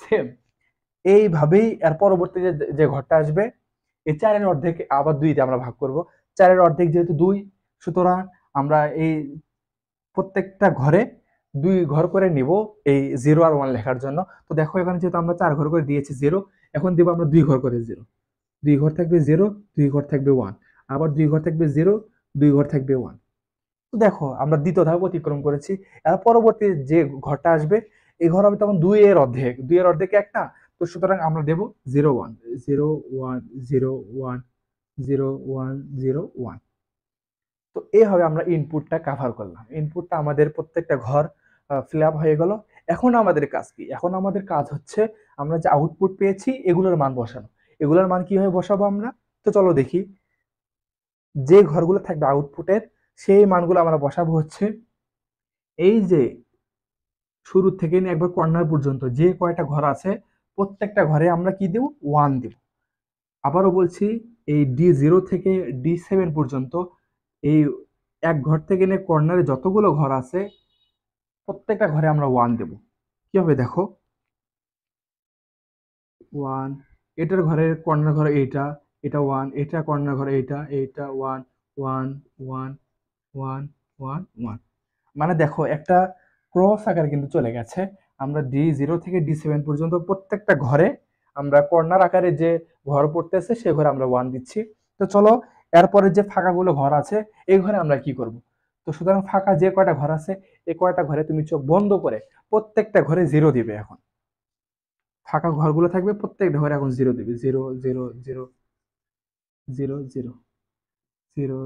সেম এইভাবেই এর পরবর্তী যে ঘরটা আসবে, এই 4-এর অর্ধেক আবার 2 দিয়ে আমরা ভাগ করব। 4-এর অর্ধেক যেহেতু 2, সুতরাং আমরা এই প্রত্যেকটা ঘরে 2 ঘর করে নিব, এই 0 আর 1 লেখার জন্য। তো দেখো, এখানে যেহেতু আমরা 4 ঘর করে দিয়েছি 0, এখন দিব আমরা 2 ঘর করে 0। 2 ঘর থাকবে 0, 2 ঘর থাকবে 1, আবার 2 ঘর থাকবে 0, 2 ঘর থাকবে 1। তো দেখো, আমরা দ্বিতীয় ধাপ অতিক্রম করেছি। এর পরবর্তী যে ঘরটা আসবে, এই ঘর হবে তখন 2 এর অর্ধেক, 2 এর অর্ধেক একটা। তো সুতরাং আমরা দেব 0, 1, 0, 1, 0, 1, 0, 1, 0, 1। তো এইভাবে আমরা ইনপুটটা কভার করলাম, ইনপুটটা আমাদের প্রত্যেকটা ঘর ফিল আপ হয়ে গেল। এখন আমাদের কাজ কি? এখন আমাদের কাজ হচ্ছে, আমরা যে আউটপুট পেয়েছি এগুলোর মান বসানো। এগুলোর মান কিভাবে বসাবো আমরা? তো চলো দেখি, যে ঘরগুলো থাকবে আউটপুটের, সেই মানগুলো আমরা বসাবো হচ্ছে এই যে শুরু থেকে নিয়ে একবার কর্নার পর্যন্ত যে কয়টা ঘর আছে, প্রত্যেকটা ঘরে আমরা কি দেব? 1 দেব। আবারও বলছি, এই D0 থেকে D7 পর্যন্ত, এই এক ঘর থেকে নিয়ে কর্নারে যতগুলো ঘর আছে, প্রত্যেকটা ঘরে আমরা 1 দেব। কি হবে দেখো, 1, এটার ঘরের কর্নার ঘর এইটা, এটা 1, এটা কর্নার ঘর এইটা, এইটা 1, 1, 1, 1, 1, 1। মানে দেখো, একটা ক্রস আকার কিন্তু চলে গেছে। আমরা D0 থেকে D7 পর্যন্ত প্রত্যেকটা ঘরে আমরা কর্নার আকারে যে ঘর পড়তেছে সে ঘরে আমরা 1 দিচ্ছি। তো চলো এরপরে যে ফাঁকাগুলো ঘর আছে এই ঘরে আমরা কি করব। তো সুতরাং ফাঁকা যে কয়টা ঘর আছে এই কয়টা ঘরে তুমি চোখ বন্ধ করে প্রত্যেকটা ঘরে 0 দিবে। এখন ফাঁকা ঘরগুলো থাকবে প্রত্যেকটা ঘরে এখন 0 দিবে, 0 0 0 0 0 0।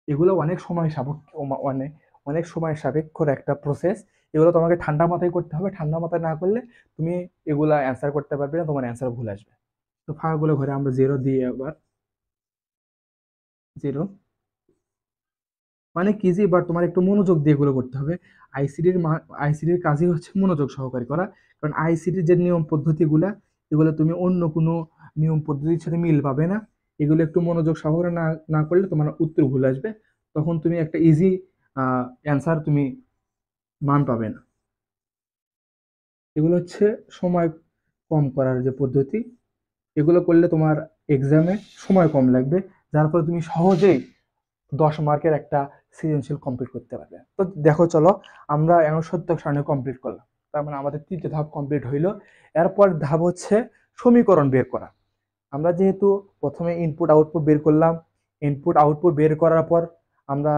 এগুলো অনেক সময় সাপেক্ষ, অনেক অনেক সময় সাপেক্ষর একটা প্রসেস। এগুলো তোমাকে ঠান্ডা মাথায় করতে হবে, ঠান্ডা মাথায় না করলে তুমি এগুলা অ্যান্সার করতে পারবে না, তোমার অ্যান্সার ভুল আসবে। তো ফাঁকাগুলো ঘরে আমরা 0 দিয়ে আবার 0। মানে কি যে এবার তোমার একটু মনোযোগ দিয়ে এগুলো করতে হবে। আইসিডির কাজই হচ্ছে মনোযোগ সহকারে করা। কারণ আইসিডির যে নিয়ম পদ্ধতিগুলা এগুলো তুমি অন্য কোনো নিয়ম পদ্ধতির সাথে মিল পাবে না। এগুলো একটু মনোযোগ সহকারে না না করলে তোমার উত্তর ভুল আসবে। তখন তুমি একটা ইজি অ্যান্সার তুমি মান পাবে না। এগুলো হচ্ছে সময় কম করার যে পদ্ধতি। এগুলো করলে তোমার এক্সামে সময় কম লাগবে, যার ফলে তুমি সহজেই 10 মার্কের একটা সৃজনশীল কমপ্লিট করতে পারবে। তো দেখো চলো আমরা এখন সত্যক সারণী কমপ্লিট করলাম, তার মানে আমাদের তৃতীয় ধাপ কমপ্লিট হইলো। এরপর ধাপ হচ্ছে সমীকরণ বের করা। আমরা যেহেতু প্রথমে ইনপুট আউটপুট বের করলাম, ইনপুট আউটপুট বের করার পর আমরা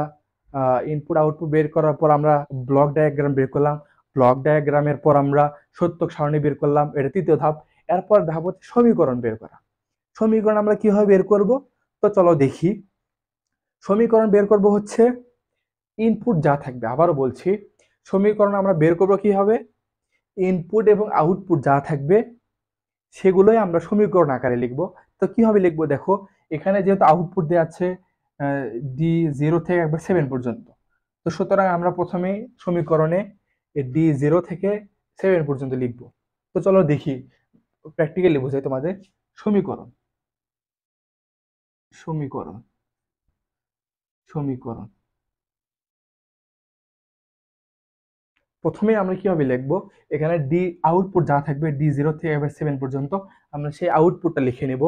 আমরা ব্লক ডায়াগ্রাম বের করলাম, ব্লক ডায়াগ্রামের পর আমরা সত্যক সারণী বের করলাম, এটা তৃতীয় ধাপ। এরপর ধাপ হচ্ছে সমীকরণ বের করা। সমীকরণ আমরা কিভাবে বের করব, তো চলো দেখি। সমীকরণ বের করব হচ্ছে ইনপুট যা থাকবে, আবারও বলছি সমীকরণ আমরা বের করব কি হবে, ইনপুট এবং আউটপুট যা থাকবে সেগুলোই আমরা সমীকরণ আকারে লিখব। তো কিভাবে লিখবো দেখো, এখানে যেহেতু আউটপুট দেওয়া আছে D0 থেকে একবার 7 পর্যন্ত, তো সুতরাং আমরা প্রথমে সমীকরণে D0 থেকে 7 পর্যন্ত লিখব। তো চলো দেখি প্র্যাকটিক্যালি বোঝাই তোমাদের। সমীকরণ সমীকরণ সমীকরণ প্রথমে আমরা কিভাবে লিখবো, এখানে ডি আউটপুট যা থাকবে D0 থেকে এবার 7 পর্যন্ত আমরা সেই আউটপুটটা লিখে নেব।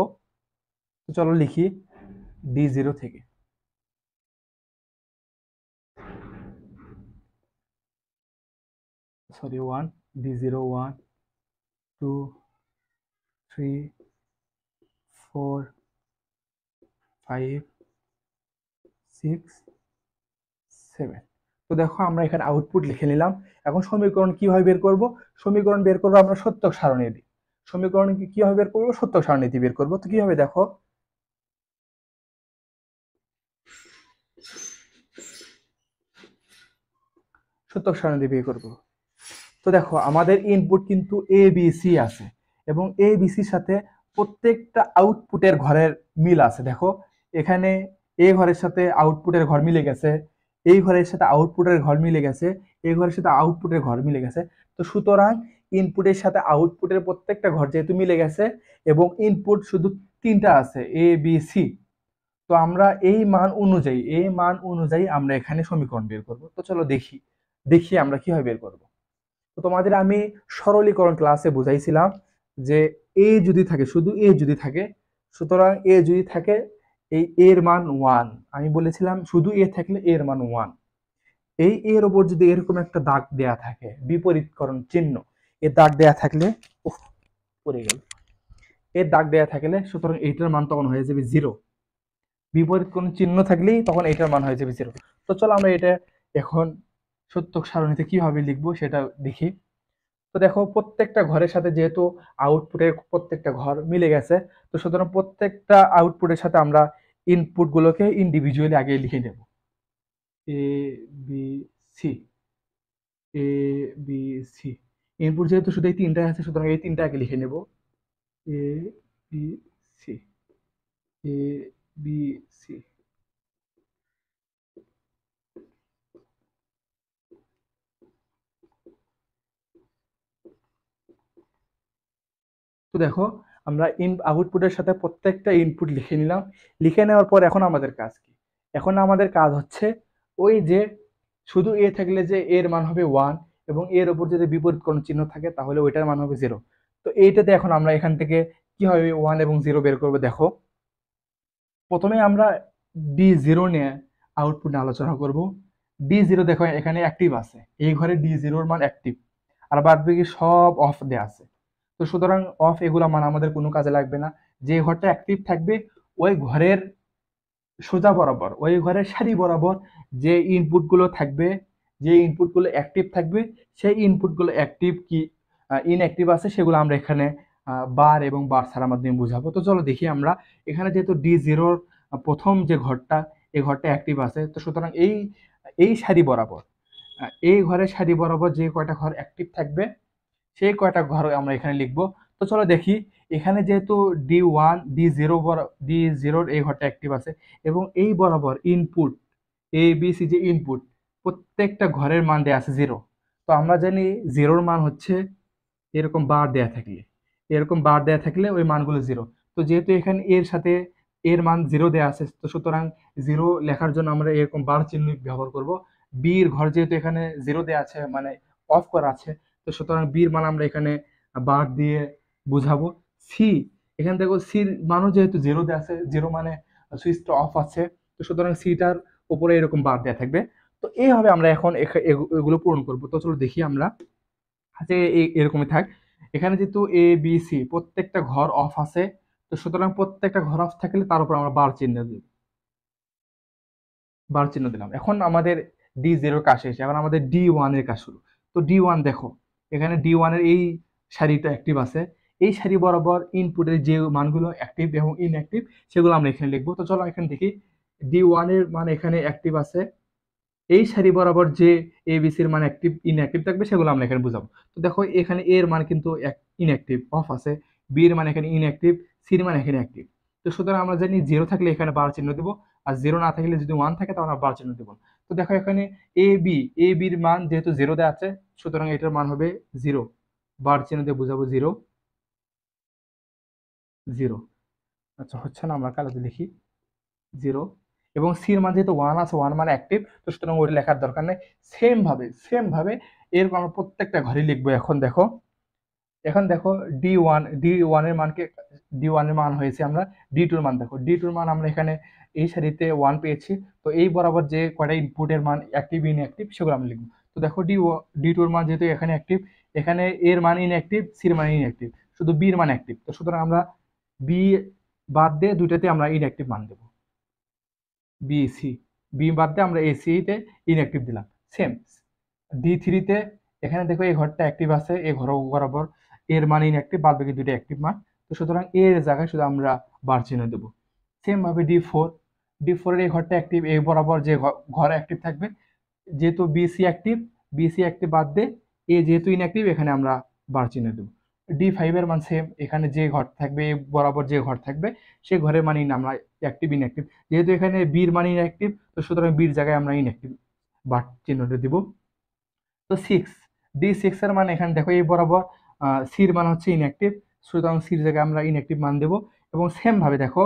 তো চলো লিখি D0 থেকে সরি 1, D0 1 2 3 4 5 6 7। তো দেখো আমরা এখানে আউটপুট লিখে নিলাম। এখন সমীকরণ কিভাবে বের করব, সমীকরণ বের করবো আমরা সত্যক সারণী দিয়ে। সমীকরণ কিভাবে বের করবো, সত্যক সারণী দিয়ে বের করবো। তো কিভাবে দেখো, সত্যক সারণী দিয়ে বের করবো। তো দেখো আমাদের ইনপুট কিন্তু এ বি সি আছে এবং এ বি সির সাথে প্রত্যেকটা আউটপুটের ঘরের মিল আছে। দেখো এখানে এ ঘরের সাথে আউটপুটের ঘর মিলে গেছে, এই ঘরের সাথে আউটপুটের ঘর মিলে গেছে, এই ঘরের সাথে আউটপুটের ঘর মিলে গেছে। তো সুতরাং ইনপুটের সাথে আউটপুটের প্রত্যেকটা ঘর যেহেতু মিলে গেছে এবং ইনপুট শুধু 3টা আছে এ বি সি, তো আমরা এই মান অনুযায়ী আমরা এখানে সমীকরণ বের করব। তো চলো দেখি দেখি আমরা কিভাবে বের করব। তো তোমাদের আমি সরলীকরণ ক্লাসে বুঝাইছিলাম যে এ যদি থাকে, শুধু এ যদি থাকে, সুতরাং এ যদি থাকে এই এর মান 1, আমি বলেছিলাম শুধু এ থাকলে এর মান 1। এই এর ওপর যদি এরকম একটা দাগ দেয়া থাকে বিপরীতকরণ চিহ্ন, এর দাগ দেয়া থাকলে উফ, পড়ে গেল, এর দাগ দেয়া থাকলে সুতরাং এইটার মান তখন হয়ে যাবে 0। বিপরীত কোন চিহ্ন থাকলেই তখন এইটার মান হয়ে যাবে 0। তো চলো আমরা এটা এখন সত্যক সারণীতে কিভাবে লিখবো সেটা দেখি। তো দেখো প্রত্যেকটা ঘরের সাথে যেহেতু আউটপুটের প্রত্যেকটা ঘর মিলে গেছে, তো সুতরাং প্রত্যেকটা আউটপুটের সাথে আমরা ইনপুট গুলোকে ইন্ডিভিজুয়ালি আগে লিখে নেব। A B C, A B C. Input যেহেতু শুধু এই 3টাই আছে সুতরাং এই 3টা আগে লিখে নেব। A B C, A B C. তো দেখো আমরা আউটপুটের সাথে প্রত্যেকটা ইনপুট লিখে নিলাম। লিখে নেওয়ার পর এখন আমাদের কাজ কি, এখন আমাদের কাজ হচ্ছে ওই যে শুধু এ থাকলে যে এর মান হবে 1 এবং এর উপর যদি বিপরীত কোন চিহ্ন থাকে তাহলে ওইটার মান হবে 0। তো এইটাতে এখন আমরা এখান থেকে কিভাবে 1 এবং 0 বের করবো দেখো। প্রথমে আমরা D0 নিয়ে আউটপুট নিয়ে আলোচনা করব। D0 দেখো এখানে অ্যাক্টিভ আছে, এই ঘরে D0 এর মান অ্যাক্টিভ, আর বাদ বাকি সব অফ দেয়া আছে। তো সুতরাং অফ এগুলা মান আমাদের কোনো কাজে লাগবে না। যে ঘরটা অ্যাক্টিভ থাকবে ওই ঘরের সোজা বরাবর, ওই ঘরের সারি বরাবর যে ইনপুটগুলো থাকবে, যে ইনপুটগুলো অ্যাক্টিভ থাকবে, সেই ইনপুটগুলো অ্যাক্টিভ কি ইনঅ্যাক্টিভ আছে সেগুলো আমরা এখানে বার এবং বার ছাড়ার মাধ্যমে বুঝাবো। তো চলো দেখি আমরা এখানে যেহেতু D0 প্রথম যে ঘরটা, এই ঘরটা অ্যাক্টিভ আছে, তো সুতরাং এই সারি বরাবর, এই ঘরের সারি বরাবর যে কয়টা ঘর অ্যাক্টিভ থাকবে সেই কয়টা ঘর আমরা এখানে লিখবো। তো চলো দেখি এখানে যেহেতু D0 এই ঘরটা অ্যাক্টিভ আছে এবং এই বরাবর ইনপুট ABC যে ইনপুট প্রত্যেকটা ঘরের মান দেয়া আছে 0। তো আমরা জানি 0-র মান হচ্ছে এরকম বার দেয়া থাকলে, এরকম বার দেয়া থাকলে ওই মানগুলো 0। তো যেহেতু এখানে এর সাথে এর মান 0 দেয়া আছে, তো সুতরাং 0 লেখার জন্য আমরা এরকম বার চিহ্ন ব্যবহার করব। বির ঘর যেহেতু এখানে 0 দেয়া আছে মানে অফ করা আছে, তো সুতরাং বির মান আমরা এখানে বার দিয়ে বুঝাবো। সি, এখানে দেখো সির মানও যেহেতু 0 দেয়া আছে, 0 মানে সুইচটা অফ আছে, তো সুতরাং সিটার উপরে এরকম বার দেয়া থাকবে। তো এইভাবে আমরা এখন এগুলো পূরণ করব। তো চলো দেখি আমরা যে এরকমই থাক। এখানে যেহেতু ABC প্রত্যেকটা ঘর অফ আছে, তো সুতরাং প্রত্যেকটা ঘর অফ থাকলে তার উপর আমরা বার চিহ্ন দিলাম। এখন আমাদের D0 কাজ শেষ, এখন আমাদের D1 এর কাজ শুরু। তো D1 দেখো এখানে D1 এর এই সারিটা অ্যাক্টিভ আছে, এই সারি বরাবর ইনপুটের যে মানগুলো অ্যাক্টিভ এবং ইনঅ্যাক্টিভ সেগুলো আমরা এখানে লিখবো। তো চলো এখানে দেখি D1 এর মান এখানে অ্যাক্টিভ আছে, এই সারি বরাবর যে এবিসির মান অ্যাক্টিভ ইনঅ্যাক্টিভ থাকবে সেগুলো আমরা এখানে বুঝাবো। তো দেখো এখানে এর মান কিন্তু ইনঅ্যাক্টিভ অফ আছে, বি এর মান এখানে ইনঅ্যাক্টিভ, সির মান এখানে অ্যাক্টিভ। তো সুতরাং আমরা জানি 0 থাকলে এখানে বার চিহ্ন দেবো, আর 0 না থাকলে যদি 1 থাকে তাহলে আমরা বার চিহ্ন দেবো। তো দেখো এখানে এ বির মান যেহেতু 0 দেওয়া আছে, সুতরাং এটার মান হবে 0, বার চিহ্ন দিয়ে বুঝাবো 0 0। আচ্ছা হচ্ছে না, আমরা কালোতে লিখি 0। এবং সির মান যেহেতু 1 আছে, 1 মানে অ্যাক্টিভ, তো সুতরাং ওইটা লেখার দরকার নেই। সেম ভাবে এরকম আমরা প্রত্যেকটা ঘরে লিখবো। এখন দেখো ডি ওয়ান এর মানকে, D1 এর মান হয়েছে আমরা D2 এর মান দেখো, D2 এর মান আমরা এখানে এই সারিতে 1 পেয়েছি। তো এই বরাবর যে কয়টা ইনপুটের মান অ্যাক্টিভ ইনঅ্যাক্টিভ সেগুলো আমরা লিখবো। তো দেখো D2 এর মান যেহেতু এখানে অ্যাক্টিভ, এখানে এর মান ইনঅ্যাক্টিভ, সির মান ইনঅ্যাক্টিভ, শুধু বির মান অ্যাক্টিভ। তো সুতরাং আমরা বি বাদ দিয়ে দুইটাতে আমরা ইনঅ্যাক্টিভ মান দেবো। বিসি, বি বাদ দিয়ে আমরা এসিতে ইনঅ্যাক্টিভ দিলাম। সেম D3-তে এখানে দেখো এই ঘরটা অ্যাক্টিভ আছে, এই ঘর বরাবর এর মান ইনঅ্যাক্টিভ, বাদ বাকি দুটো অ্যাক্টিভ মান। তো সুতরাং এর জায়গায় শুধু আমরা বার চিহ্ন দেবো। সেম ভাবে D4 এর এই ঘরটা অ্যাক্টিভ, এই বরাবর যে ঘর অ্যাক্টিভ থাকবে, যেহেতু বিসি অ্যাক্টিভ বাদ দিয়ে এ যেহেতু ইনঅ্যাক্টিভ, এখানে আমরা বার চিহ্ন দেবো। D5 এর মান সেম, এখানে যে ঘর থাকবে এই বরাবর যে ঘর থাকবে সেই ঘরের মানই আমরা অ্যাক্টিভ ইনঅ্যাক্টিভ, যেহেতু এখানে বির মান ইনঅ্যাক্টিভ, তো সুতরাং বির জায়গায় আমরা ইনঅ্যাক্টিভ বার চিহ্নটা দিব। তো D6 এর মান এখানে দেখো এই বরাবর সির মান হচ্ছে ইনঅ্যাক্টিভ, সুতরাং সির জায়গায় আমরা ইনঅ্যাক্টিভ মান দেবো। এবং সেম ভাবে দেখো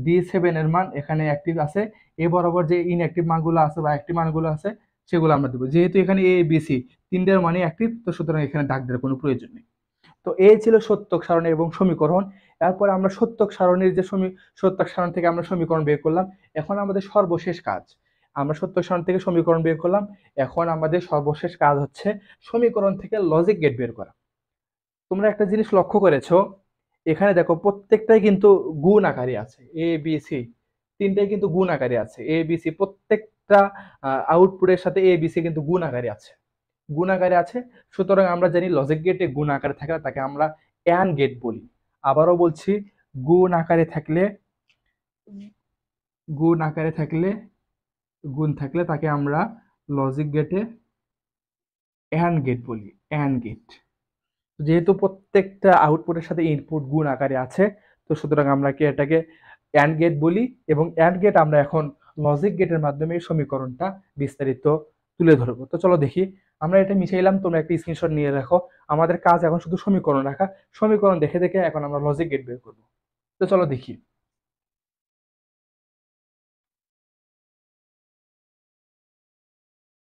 D7 এর মান এখানে অ্যাক্টিভ আছে, এই বরাবর যে ইনঅ্যাক্টিভ মানগুলো আছে বা অ্যাক্টিভ মানগুলো আছে সেগুলো আমরা দেবো। যেহেতু এখানে ABC তিনটার মানই অ্যাক্টিভ, তো সুতরাং এখানে দাগ দেওয়ার কোনো প্রয়োজন নেই। তো এই ছিল সত্যক সারণী এবং সমীকরণ। এরপর আমরা সত্যক সারণীর যে সত্যক সারণ থেকে আমরা সমীকরণ বের করলাম। এখন আমাদের সর্বশেষ কাজ, আমরা সত্যক সারণ থেকে সমীকরণ বের করলাম, এখন আমাদের সর্বশেষ কাজ হচ্ছে সমীকরণ থেকে লজিক গেট বের করা। তোমরা একটা জিনিস লক্ষ্য করেছো, এখানে দেখো প্রত্যেকটাই কিন্তু গুণ আকারে আছে, ABC তিনটাই কিন্তু গুণ আকারে আছে, ABC প্রত্যেকটা আউটপুটের সাথে ABC কিন্তু গুণ আকারে আছে। সুতরাং আমরা জানি লজিক গেটে গুণ আকারে থাকলে তাকে আমরা অ্যান্ড গেট বলি। আবারও বলছি, গুণ আকারে থাকলে গুণ আকারে থাকলে গুণ থাকলে তাকে আমরা লজিক গেটে অ্যান্ড গেট বলি, অ্যান্ড গেট। যেহেতু প্রত্যেকটা আউটপুটের সাথে ইনপুট গুণ আকারে আছে, তো সুতরাং আমরা কি এটাকে অ্যান্ড গেট বলি। এবং অ্যান্ড গেট আমরা এখন লজিক গেটের মাধ্যমে এই সমীকরণটা বিস্তারিত তুলে ধরবো। তো চলো দেখি, আমরা এটা মিশাইলাম, তোমরা একটা স্ক্রিনশট নিয়ে রাখো। আমাদের কাজ এখন শুধু সমীকরণ রাখা, সমীকরণ দেখে দেখে এখন আমরা লজিক গেট বের করবো। তো চলো দেখি,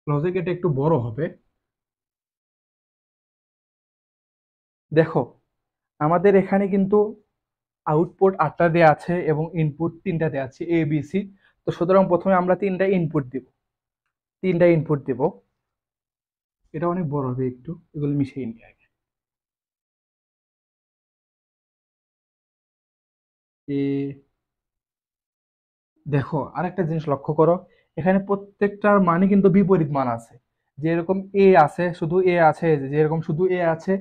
লজিক গেট একটু বড় হবে। দেখো আমাদের এখানে কিন্তু আউটপুট 8টা দেওয়া আছে এবং ইনপুট 3টা দেওয়া আছে ABC। তো সুতরাং প্রথমে আমরা তিনটা ইনপুট দিব। এটা অনেক বড় হবে, একটু এগুলো মিশিয়ে নিই আগে। এ দেখো আরেকটা জিনিস লক্ষ্য করো, এখানে প্রত্যেকটার মানে কিন্তু বিপরীত মান আছে। যেরকম এ আছে, শুধু এ আছে, যেরকম শুধু এ আছে,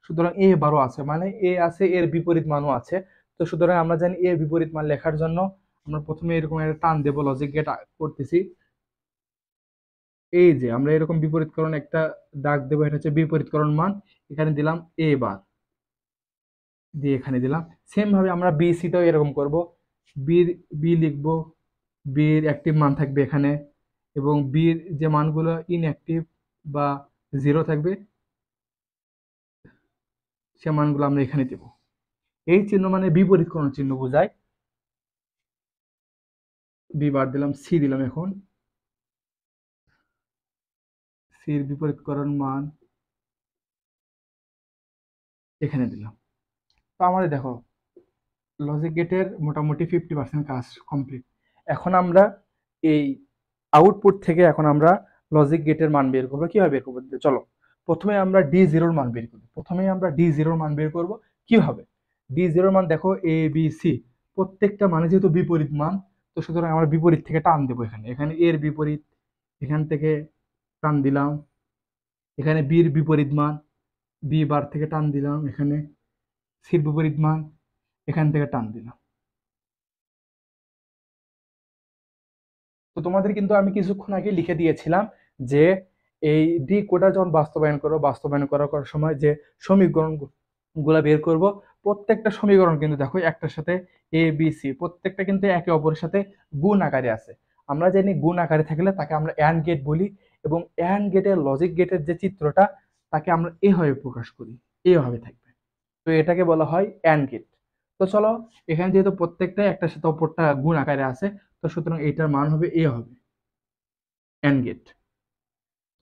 সুতরাং এ বারও আছে, মানে এ আছে এর বিপরীত মানও আছে। তো সুতরাং আমরা জানি এর বিপরীত মান লেখার জন্য আমরা প্রথমে এরকম একটা টান দেবো, লজিক গেট করতেছি। এই যে আমরা এরকম বিপরীতকরণ একটা দাগ দেবো, এটা হচ্ছে বিপরীতকরণ মান। এখানে দিলাম এ বার, দিয়ে এখানে দিলাম। সেম ভাবে আমরা বি সিটাও এরকম করব। বির বি লিখবো, বির অ্যাক্টিভ মান থাকবে এখানে, এবং বির যে মানগুলো ইনঅ্যাক্টিভ বা জিরো থাকবে সে মানগুলো আমরা এখানে দেব। এই চিহ্ন মানে বিপরীতকরণ চিহ্ন বোঝায়। বি বার দিলাম, সি দিলাম, এখন সির বিপরীতকরণ মান এখানে দিলাম। তো আমাদের দেখো লজিক গেটের মোটামুটি 50% কাজ কমপ্লিট। এখন আমরা এই আউটপুট থেকে এখন আমরা লজিক গেটের মান বের করবো। কিভাবে বের করবো চলো, প্রথমে আমরা ডি জিরোর মান বের করি। প্রথমে আমরা ডি জিরোর মান বের করব কিভাবে। ডি জিরোর মান দেখো এ বি সি, প্রত্যেকটা মানে যেহেতু বিপরীত মান, তো সুতরাং আমরা বিপরীত থেকে টান দেবো। এখানে এখানে এর বিপরীত, এখান থেকে টান দিলাম। এখানে বির বিপরীত মান, বি বার থেকে টান দিলাম। এখানে সির বিপরীত মান, এখান থেকে টান দিলাম। তো তোমাদের কিন্তু আমি কিছুক্ষণ আগে লিখে দিয়েছিলাম যে এই ডি কোডা যখন বাস্তবায়ন করবো, বাস্তবায়ন করার সময় যে সমীকরণ গুলা বের করব, প্রত্যেকটা সমীকরণ কিন্তু দেখো একটার সাথে এ বি সি প্রত্যেকটা কিন্তু একে অপরের সাথে গুণ আকারে আছে। আমরা জানি গুণ আকারে থাকলে তাকে আমরা অ্যান্ড গেট বলি, এবং অ্যান্ড গেটের লজিক গেটের যে চিত্রটা তাকে আমরা এভাবে প্রকাশ করি, এভাবে থাকবে। তো এটাকে বলা হয় অ্যান্ড গেট। তো চলো, এখানে যেহেতু প্রত্যেকটা একটার সাথে অপরটা গুণ আকারে আছে, তো সুতরাং এইটার মান হবে এ হবে অ্যান্ড গেট।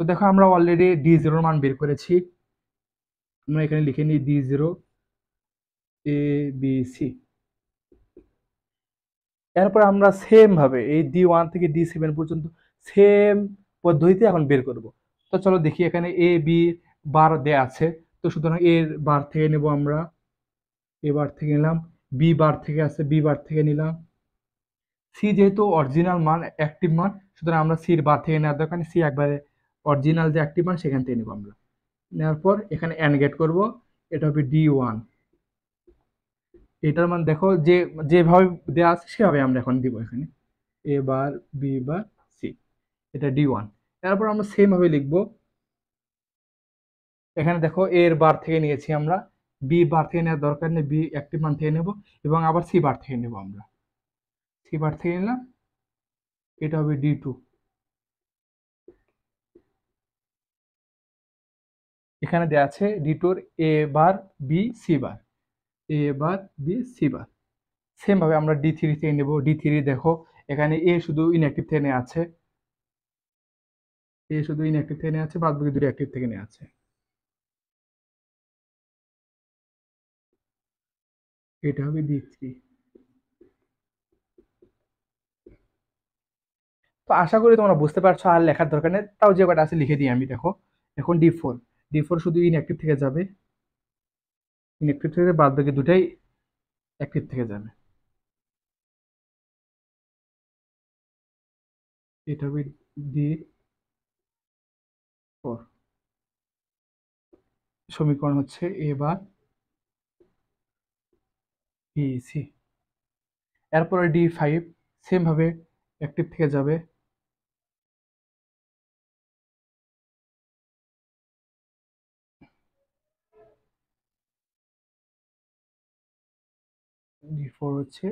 তো দেখো আমরা অলরেডি ডি জিরোর মান বের করেছি। আমরা এখানে লিখে নিই D zero A B C. এরপর আমরা সেম ভাবে এই ডি ওয়ান থেকে ডি সেভেন পর্যন্ত সেম পদ্ধতিতে এখন বের করব। তো চলো দেখি, এখানে এ বি বার দেয়া আছে, তো সুতরাং এর বার থেকে নেব আমরা, এ বার থেকে নিলাম। বি বার থেকে আছে, বি বার থেকে নিলাম। সি যেহেতু অরিজিনাল মান, অ্যাক্টিভ মান, সুতরাং আমরা সির বার থেকে নেওয়ার দরকার নেই, সি একবারে অরিজিনাল যে অ্যাক্টিভ মান সেখান থেকে নেব আমরা। নেওয়ার পর এখানে অ্যান্ড গেট করব, এটা হবে ডি ওয়ান। এটার মান দেখো যে যেভাবে দেওয়া আছে সেভাবে আমরা এখন দিব। এখানে এ বার বি বার সি, এটা ডি ওয়ান। তারপর আমরা সেম ভাবে লিখবো। এখানে দেখো এর বার থেকে নিয়েছি আমরা, বি বার থেকে নেওয়ার দরকার নেই, বি অ্যাক্টিভ মান থেকে নেব, এবং আবার সি বার থেকে নেব আমরা। সি বার থেকে নিলাম, এটা হবে ডি টু। এখানে দেওয়া আছে ডি টুর A bar B C bar, A bar B C bar. Same ভাবে আমরা ডি থ্রি থেকে নেব। ডি থ্রি দেখো এখানে এ শুধু ইনঅ্যাক্টিভ থেকে নেওয়া আছে, এ শুধু ইনঅ্যাক্টিভ থেকে নেওয়া আছে, বাদ বাকি দুটো অ্যাক্টিভ থেকে নেওয়া আছে। এটা হবে ডি থ্রি। তো আশা করি তোমরা বুঝতে পারছো, আর লেখার দরকার নেই, তাও যে কটা আছে লিখে দিই আমি। দেখো এখন ডি ফোর, ডি ফোর শুধু ইনঅ্যাক্টিভ থেকে যাবে, ইনঅ্যাক্টিভ থেকে বাদ বাকি দুটাই অ্যাক্টিভ থেকে যাবে। এটা হবে ডি ফোর। সমীকরণ হচ্ছে এ বার বি সি। এরপরে ডি ফাইভ, সেম ভাবে অ্যাক্টিভ থেকে যাবে, ডি ফোর হচ্ছে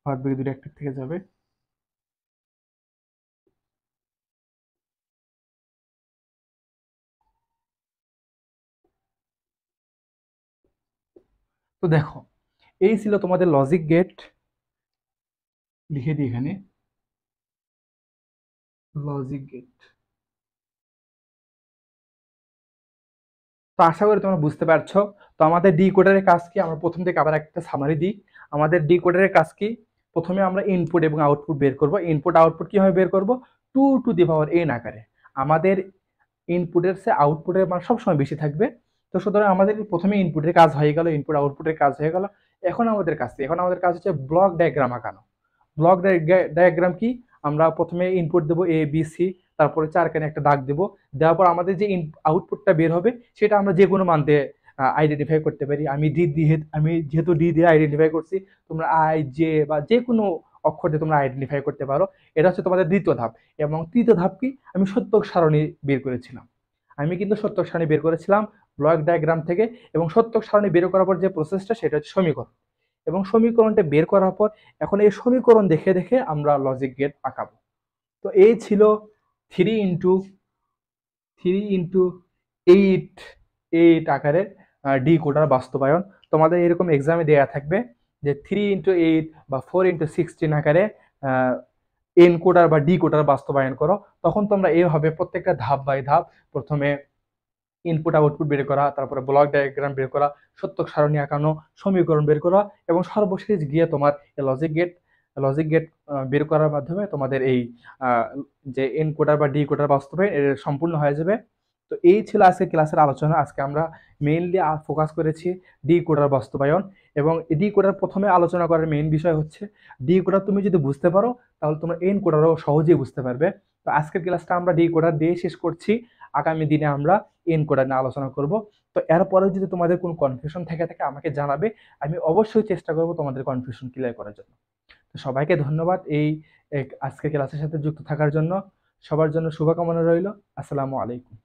বাদ বাকি দুটো অ্যাক্টিভ থেকে যাবে। তো দেখো এই ছিল তোমাদের লজিক গেট। লিখে দিই এখানে লজিক গেট। তো আশা করি তোমরা বুঝতে পারছো। তো আমাদের ডি কোডারের কাজ কি, আমরা প্রথম থেকে আবার একটা সামারি দিই। আমাদের ডি কোডারের কাজ কি, প্রথমে আমরা ইনপুট এবং আউটপুট বের করব। ইনপুট আউটপুট কিভাবে বের করব, two to the power n আকারে। আমাদের ইনপুটের চেয়ে আউটপুটের মান সবসময় বেশি থাকবে। তো সুতরাং আমাদের প্রথমে ইনপুটের কাজ হয়ে গেল, ইনপুট আউটপুটের কাজ হয়ে গেল। এখন আমাদের কাজ হচ্ছে ব্লক ডায়াগ্রাম আঁকানো। ব্লক ডায়াগ্রাম কি, আমরা প্রথমে ইনপুট দেবো এ বি সি, তারপরে চারখানে একটা দাগ দেবো, দেওয়ার পর আমাদের যে আউটপুটটা বের হবে সেটা আমরা যে কোনো মান দিয়ে আইডেন্টিফাই করতে পারি। আমি যেহেতু ডি দিয়ে আইডেন্টিফাই করছি, তোমরা আই জে বা যে কোনো অক্ষর দিয়ে তোমরা আইডেন্টিফাই করতে পারো। এটা হচ্ছে তোমাদের দ্বিতীয় ধাপ। এবং তৃতীয় ধাপ কি, আমি সত্যক সারণী বের করেছিলাম। আমি কিন্তু সত্যক সারণী বের করেছিলাম ব্লক ডায়াগ্রাম থেকে। এবং সত্যক সারণী বের করার পর যে প্রসেসটা, সেটা হচ্ছে সমীকরণ। এবং সমীকরণটা বের করার পর এখন এই সমীকরণ দেখে দেখে আমরা লজিক গেট আঁকাবো। তো এই ছিল থ্রি ইন্টু 8 আকারের ডিকোডার বাস্তবায়ন। তোমাদের এরকম এক্সামে দেওয়া থাকবে যে 3x8 বা 4x16 আকারে এনকোডার বা ডিকোডার বাস্তবায়ন করো। তখন তোমরা এইভাবে প্রত্যেকটা ধাপ বাই ধাপ, প্রথমে ইনপুট আউটপুট বের করা, তারপরে ব্লক ডায়াগ্রাম বের করা, সত্যক সারণী আঁকানো, সমীকরণ বের করা, এবং সর্বশেষ গিয়ে তোমার লজিক গেট বের করার মাধ্যমে তোমাদের এই যে এনকোডার বা ডিকোডার বাস্তবায়ন এর সম্পূর্ণ হয়ে যাবে। তো এই ছিল আজকে ক্লাসের আলোচনা। আজকে আমরা মেইনলি ফোকাস করেছি ডিকোডার বাস্তবায়ন। এবং ডিকোডার প্রথমে আলোচনা করার মেইন বিষয় হচ্ছে, ডিকোডার তুমি যদি বুঝতে পারো তাহলে তোমরা এনকোডারও সহজেই বুঝতে পারবে। তো আজকের ক্লাসটা আমরা ডিকোডার দিয়ে শেষ করছি। আগামী দিনে আমরা এনকোডার নিয়ে আলোচনা করব। তো এরপরে যদি তোমাদের কোনো কনফিউশন থেকে থাকে আমাকে জানাবে, আমি অবশ্যই চেষ্টা করব তোমাদের কনফিউশন ক্লিয়ার করার জন্য। তো সবাইকে ধন্যবাদ এই আজকের ক্লাসের সাথে যুক্ত থাকার জন্য। সবার জন্য শুভকামনা রইল। আসসালামু আলাইকুম।